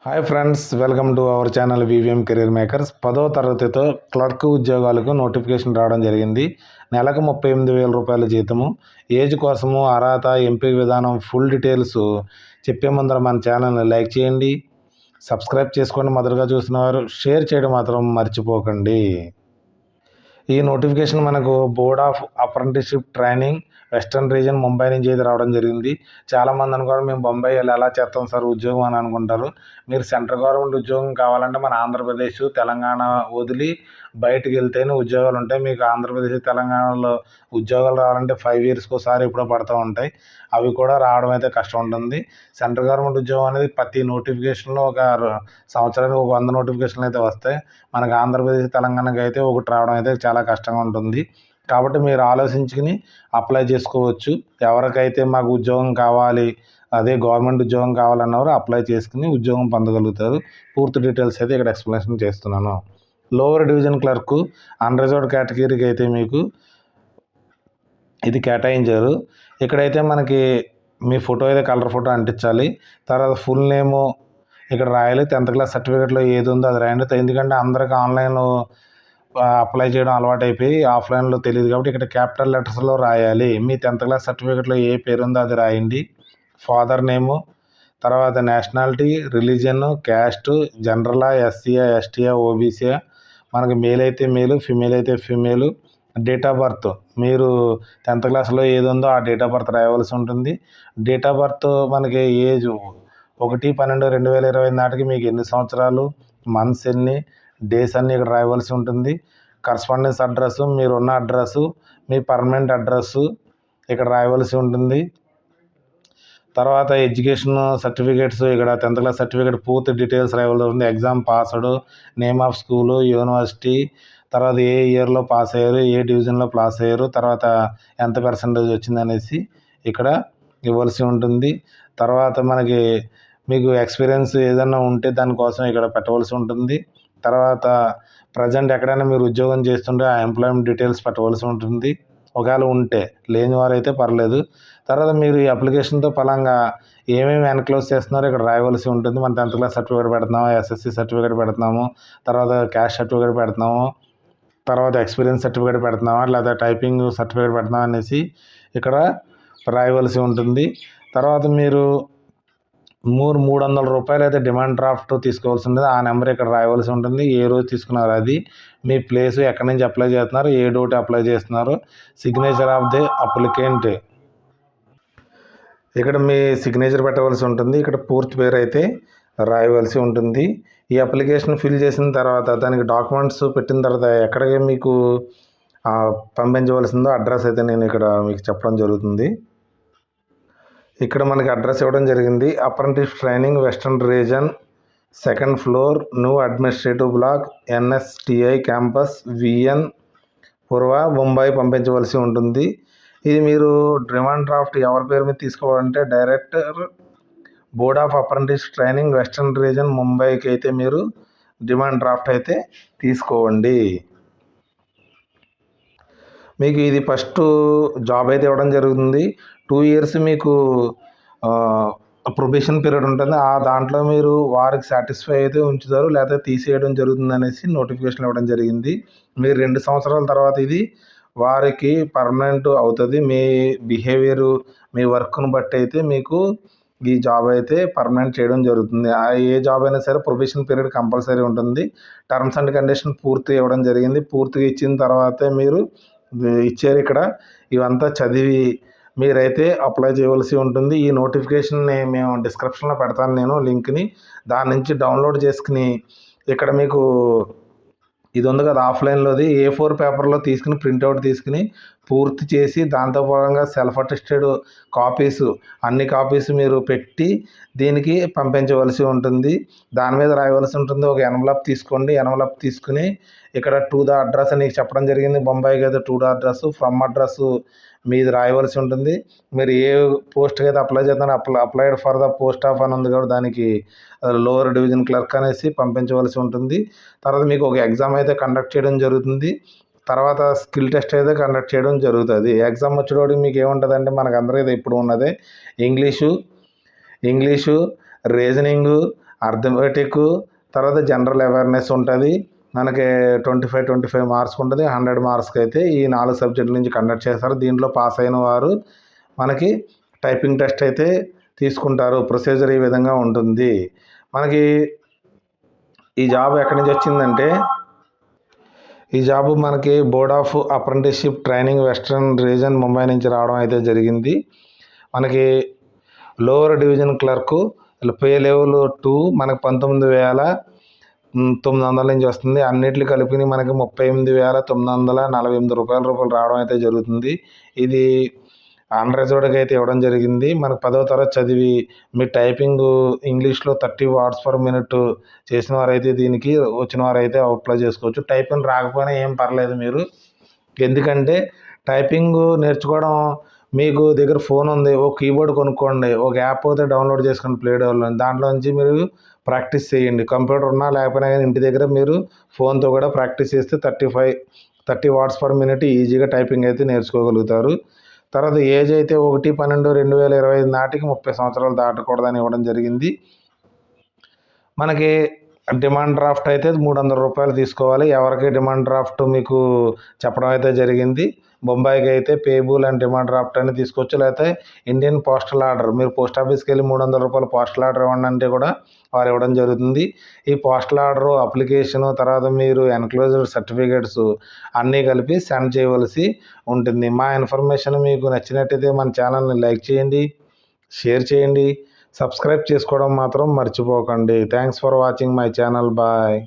Hi friends, welcome to our channel VVM career makers. 10వ తరగతితో clerk ఉద్యోగాలకు notification రావడం జరిగింది. నెలకు 38,000 రూపాయల జీతము. ఏజ్ కోసము, అర్హత, ఎంపిక విధానం, ఫుల్ డీటెయిల్స్ చెప్పే ముందర మన ఛానల్ని లైక్ చేయండి, సబ్స్క్రైబ్ చేసుకోండి. మొదటగా చూస్తున్నవారు షేర్ చేయడం మాత్రం మర్చిపోకండి. ఈ నోటిఫికేషన్ మనకు board of apprenticeship training western reason Mumbai నుంచి అయితే రావడం జరిగింది. చాలామంది అనుకోవడం మేము బొంబై వెళ్ళి ఎలా చేస్తాం సార్ ఉద్యోగం అని అనుకుంటారు. మీరు సెంట్రల్ గవర్నమెంట్ ఉద్యోగం కావాలంటే మన ఆంధ్రప్రదేశ్, తెలంగాణ వదిలి బయటకు వెళ్తేనే ఉద్యోగాలు ఉంటాయి. మీకు ఆంధ్రప్రదేశ్, తెలంగాణలో ఉద్యోగాలు రావాలంటే 5 yearsకి ఒకసారి ఎప్పుడో పడుతూ ఉంటాయి. అవి కూడా రావడం అయితే కష్టం ఉంటుంది. సెంట్రల్ గవర్నమెంట్ ఉద్యోగం అనేది ప్రతి నోటిఫికేషన్లో ఒక సంవత్సరానికి ఒక 100 నోటిఫికేషన్లు అయితే వస్తాయి. మనకు ఆంధ్రప్రదేశ్, తెలంగాణకి అయితే ఒకటి రావడం అయితే చాలా కష్టంగా ఉంటుంది. కాబట్టి మీరు ఆలోచించుకుని అప్లై చేసుకోవచ్చు. ఎవరికైతే మాకు ఉద్యోగం కావాలి, అదే గవర్నమెంట్ ఉద్యోగం కావాలన్నవారు అప్లై చేసుకుని ఉద్యోగం పొందగలుగుతారు. పూర్తి డీటెయిల్స్ అయితే ఇక్కడ ఎక్స్ప్లెనేషన్ చేస్తున్నాను. లోవర్ డివిజన్ క్లర్క్ అన్రిజర్వ్డ్ కేటగిరీకి అయితే మీకు ఇది కేటాయించారు. ఇక్కడైతే మనకి మీ ఫోటో అయితే కలర్ ఫోటో అంటించాలి. తర్వాత ఫుల్ నేము ఇక్కడ రాయాలి. 10th క్లాస్ సర్టిఫికేట్లో ఏది ఉందో అది రాయండి. ఎందుకంటే అందరికి ఆన్లైన్లో అప్లై చేయడం అలవాటు అయిపోయి ఆఫ్లైన్లో తెలియదు కాబట్టి ఇక్కడ క్యాపిటల్ లెటర్స్లో రాయాలి. మీ 10th క్లాస్ సర్టిఫికేట్లో ఏ పేరు ఉందో అది రాయండి. ఫాదర్ నేము, తర్వాత నేషనాలిటీ, రిలీజియన్, క్యాస్ట్, జనరలా, ఎస్సీయా, ఎస్టీయా, ఓబీసీయా, మనకి మేల్ అయితే మేలు, ఫిమేల్ అయితే ఫిమేలు, డేట్ ఆఫ్ బర్త్ మీరు 10th క్లాస్లో ఏది ఉందో ఆ డేట్ ఆఫ్ బర్త్ రాయవలసి ఉంటుంది. డేట్ ఆఫ్ బర్త్ మనకి ఏజ్ 1/12/2020 నాటికి మీకు ఎన్ని సంవత్సరాలు, మంత్స్ ఎన్ని, డేస్ అన్నీ ఇక్కడ రాయవలసి ఉంటుంది. కరస్పాండెన్స్ అడ్రస్సు, మీరున్న అడ్రస్సు, మీ పర్మనెంట్ అడ్రస్సు ఇక్కడ రాయవలసి ఉంటుంది. తర్వాత ఎడ్యుకేషన్ సర్టిఫికేట్స్ ఇక్కడ 10th క్లాస్ సర్టిఫికేట్ పూర్తి డీటెయిల్స్ రాయవలసి ఉంటుంది. Exam passed, name of school, university, తర్వాత ఏ ఇయర్లో పాస్ అయ్యారు, ఏ డివిజన్లో పాస్ అయ్యారు, తర్వాత ఎంత పర్సెంటేజ్ వచ్చింది అనేసి ఇక్కడ ఇవ్వాల్సి ఉంటుంది. తర్వాత మనకి మీకు ఎక్స్పీరియన్స్ ఏదైనా ఉంటే దానికోసం ఇక్కడ పెట్టవలసి ఉంటుంది. తర్వాత ప్రజెంట్ ఎక్కడైనా మీరు ఉద్యోగం చేస్తుంటే ఆ ఎంప్లాయ్మెంట్ డీటెయిల్స్ పెట్టవలసి ఉంటుంది. ఒకవేళ ఉంటే, లేని వారైతే పర్లేదు. తర్వాత మీరు ఈ అప్లికేషన్తో పలంగా ఏమేమి ఎన్క్లోజ్ చేస్తున్నారో ఇక్కడ రాయవలసి ఉంటుంది. మన 10th క్లాస్ సర్టిఫికేట్ పెడుతున్నాము, ఎస్ఎస్సి సర్టిఫికేట్ పెడుతున్నాము, తర్వాత క్యాస్ట్ సర్టిఫికేట్ పెడుతున్నాము, తర్వాత ఎక్స్పీరియన్స్ సర్టిఫికేట్ పెడుతున్నామా, లేదా టైపింగ్ సర్టిఫికేట్ పెడుతున్నామా అనేసి ఇక్కడ రాయవలసి ఉంటుంది. తర్వాత మీరు 300 రూపాయలు అయితే డిమాండ్ డ్రాఫ్ట్ తీసుకోవాల్సి ఉంటుంది. ఆ నెంబర్ ఇక్కడ రాయవలసి ఉంటుంది. ఏ రోజు తీసుకున్నారు అది, మీ ప్లేసు, ఎక్కడి నుంచి అప్లై చేస్తున్నారు, ఏ డేట్ అప్లై చేస్తున్నారు, సిగ్నేచర్ ఆఫ్ ది అప్లికెంట్ ఇక్కడ మీ సిగ్నేచర్ పెట్టవలసి ఉంటుంది. ఇక్కడ పూర్తి పేరు అయితే రాయవలసి ఉంటుంది. ఈ అప్లికేషన్ ఫిల్ చేసిన తర్వాత దానికి డాక్యుమెంట్స్ పెట్టిన తర్వాత ఎక్కడికి మీకు పంపించవలసిందో అడ్రస్ అయితే నేను ఇక్కడ మీకు చెప్పడం జరుగుతుంది. ఇక్కడ మనకి అడ్రస్ ఇవ్వడం జరిగింది. Apprentice training western region, 2nd floor, new administrative block, NSTI campus, VN Purva, Mumbai పంపించవలసి ఉంటుంది. ఇది మీరు డిమాండ్ డ్రాఫ్ట్ ఎవరి పేరు మీద తీసుకోవాలంటే director board of apprentice training western reason ముంబైకి అయితే మీరు డిమాండ్ డ్రాఫ్ట్ అయితే తీసుకోండి. మీకు ఇది ఫస్ట్ జాబ్ అయితే ఇవ్వడం జరుగుతుంది. 2 years మీకు ప్రొబేషన్ పీరియడ్ ఉంటుంది. ఆ దాంట్లో మీరు వారికి సాటిస్ఫై అయితే ఉంచుతారు, లేకపోతే తీసేయడం జరుగుతుంది అనేసి నోటిఫికేషన్ ఇవ్వడం జరిగింది. మీరు 2 సంవత్సరాల తర్వాత ఇది వారికి పర్మనెంట్ అవుతుంది. మీ బిహేవియరు, మీ వర్క్ను బట్టి అయితే మీకు ఈ జాబ్ అయితే పర్మనెంట్ చేయడం జరుగుతుంది. ఏ జాబ్ అయినా సరే ప్రొబేషన్ పీరియడ్ కంపల్సరీ ఉంటుంది. టర్మ్స్ అండ్ కండిషన్ పూర్తిగా ఇవ్వడం జరిగింది. పూర్తిగా ఇచ్చిన తర్వాతే మీరు ఇచ్చారు ఇక్కడ. ఇవంతా చదివి మీరైతే అప్లై చేయవలసి ఉంటుంది. ఈ నోటిఫికేషన్ని మేము డిస్క్రిప్షన్లో పెడతాను నేను లింక్ని. దాని నుంచి డౌన్లోడ్ చేసుకుని ఇక్కడ మీకు ఇది ఉంది కదా ఆఫ్లైన్లోది, A4 పేపర్లో తీసుకుని ప్రింట్అవుట్ తీసుకుని పూర్తి చేసి దాంతోపాటుగా సెల్ఫ్ అటెస్టెడ్ కాపీస్ అన్ని కాపీస్ మీరు పెట్టి దీనికి పంపించవలసి ఉంటుంది. దాని మీద రాయవలసి ఉంటుంది. ఒక ఎన్వలప్ తీసుకోండి. ఎన్వలప్ తీసుకుని ఇక్కడ టు ద అడ్రస్ అని చెప్పడం జరిగింది. బొంబాయికి అయితే to the address, from address మీది రాయవలసి ఉంటుంది. మీరు ఏ పోస్ట్కి అయితే అప్లై చేస్తారో applied for the post of అని ఉంది కాబట్టి దానికి లోవర్ డివిజన్ క్లర్క్ అనేసి పంపించవలసి ఉంటుంది. తర్వాత మీకు ఒక ఎగ్జామ్ అయితే కండక్ట్ చేయడం జరుగుతుంది. తర్వాత స్కిల్ టెస్ట్ అయితే కండక్ట్ చేయడం జరుగుతుంది. ఎగ్జామ్ వచ్చేటప్పటికి మీకు ఏముంటుందంటే మనకు అందరికీ ఇప్పుడు ఉన్నదే ఇంగ్లీషు, రీజనింగు, అర్థమెటిక్, తర్వాత జనరల్ అవేర్నెస్ ఉంటుంది. మనకి 25 మార్క్స్ ఉంటుంది. 100 మార్క్స్కి అయితే ఈ 4 సబ్జెక్టుల నుంచి కండక్ట్ చేస్తారు. దీంట్లో పాస్ అయిన వారు మనకి టైపింగ్ టెస్ట్ అయితే తీసుకుంటారు. ప్రొసీజర్ ఈ విధంగా ఉంటుంది. మనకి ఈ జాబ్ ఎక్కడి నుంచి వచ్చిందంటే, ఈ జాబ్ మనకి board of apprenticeship training western reason Mumbai నుంచి రావడం అయితే జరిగింది. మనకి lower division clerk pay level 2 మనకు 19,900 నుంచి వస్తుంది. అన్నిట్లు కలిపి మనకి 38,948 రావడం అయితే జరుగుతుంది. ఇది అన్రిజర్వ్డ్కి అయితే ఇవ్వడం జరిగింది. మనకు 10వ తరగతి చదివి మీ టైపింగ్ ఇంగ్లీష్లో 30 వర్డ్స్ పర్ మినిట్ చేసిన వారైతే దీనికి వచ్చిన వారైతే అప్లై చేసుకోవచ్చు. టైపింగ్ రాకపోయినా ఏం పర్లేదు మీరు, ఎందుకంటే టైపింగ్ నేర్చుకోవడం మీకు దగ్గర ఫోన్ ఉంది, ఒక కీబోర్డ్ కొనుక్కోండి, ఒక యాప్ అయితే డౌన్లోడ్ చేసుకుని ప్లే డౌన్లో దాంట్లో నుంచి మీరు ప్రాక్టీస్ చేయండి. కంప్యూటర్ ఉన్నా లేకపోయినా కానీ ఇంటి దగ్గర మీరు ఫోన్తో కూడా ప్రాక్టీస్ చేస్తే 30 వర్డ్స్ పర్ మినిట్ ఈజీగా టైపింగ్ అయితే నేర్చుకోగలుగుతారు. తర్వాత ఏజ్ అయితే 1/12/2025 నాటికి 30 సంవత్సరాలు దాటకూడదని ఇవ్వడం జరిగింది. మనకి డిమాండ్ డ్రాఫ్ట్ అయితే 300 రూపాయలు తీసుకోవాలి. ఎవరికి డిమాండ్ డ్రాఫ్ట్ మీకు చెప్పడం అయితే జరిగింది. బొంబాయికి అయితే పేబుల్ అండ్ డిమాండ్ డ్రాఫ్ట్ అని తీసుకోవచ్చు. లేకపోతే ఇండియన్ పోస్టల్ ఆర్డర్, మీరు పోస్ట్ ఆఫీస్కి వెళ్ళి 300 రూపాయలు పోస్టల్ ఆర్డర్ ఇవ్వండి అంటే కూడా వారు ఇవ్వడం జరుగుతుంది. ఈ పోస్టల్ ఆర్డరు, అప్లికేషను, తర్వాత మీరు ఎన్క్లోజ్డ్ సర్టిఫికేట్స్ అన్నీ కలిపి సెండ్ చేయవలసి ఉంటుంది. మా ఇన్ఫర్మేషన్ మీకు నచ్చినట్టయితే మన ఛానల్ని లైక్ చేయండి, షేర్ చేయండి, సబ్స్క్రైబ్ చేసుకోవడం మాత్రం మర్చిపోకండి. Thanks for watching my channel. Bye.